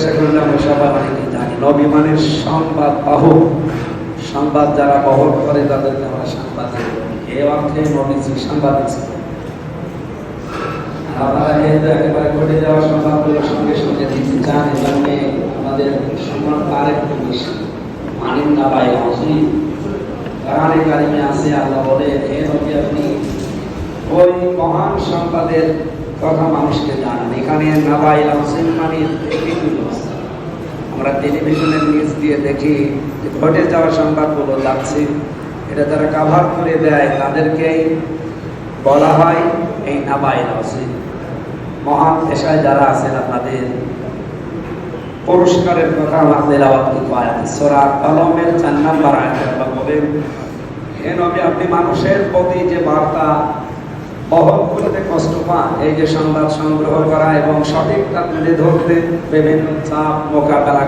জিজ্ঞাসা করলে আমরা সবাই অনেকে জানি নবী মানে সংবাদ বাহক, সংবাদ যারা বহন করে তাদেরকে আমরা সাংবাদিক বলি। এই অর্থে নবীজি সাংবাদিক ছিলেন। আপনারা একেবারে ঘটে যাওয়া সংবাদগুলোর সঙ্গে সঙ্গে দিতে চান, এজন্য আমাদের সম্মান আরেকটু বেশি। মানিন না ভাই আসি কারণে কারিমে আছে, আল্লাহ বলে হে নবী আপনি ওই মহান সংবাদের কথা মানুষকে জানান। এখানে নাবাই আসিন মানে আমরা টেলিভিশনের নিউজ দিয়ে দেখি যে ঘটে যাওয়া সংবাদগুলো যাচ্ছে, এটা যারা কাভার করে দেয় তাদেরকেই বলা হয় এই নাবাই আসিন। মহান পেশায় যারা আছেন আপনাদের পুরস্কারের কথা আমাদের সূরা কলমের 4 নম্বর আয়াতে আল্লাহ বলেন হে নবী আপনি মানুষের প্রতি যে বার্তা বহন করতে কষ্ট পান, এই যে সংবাদ সংগ্রহ করা এবং সঠিকটা তুলে ধরতে বিভিন্ন চাপ মোকাবেলা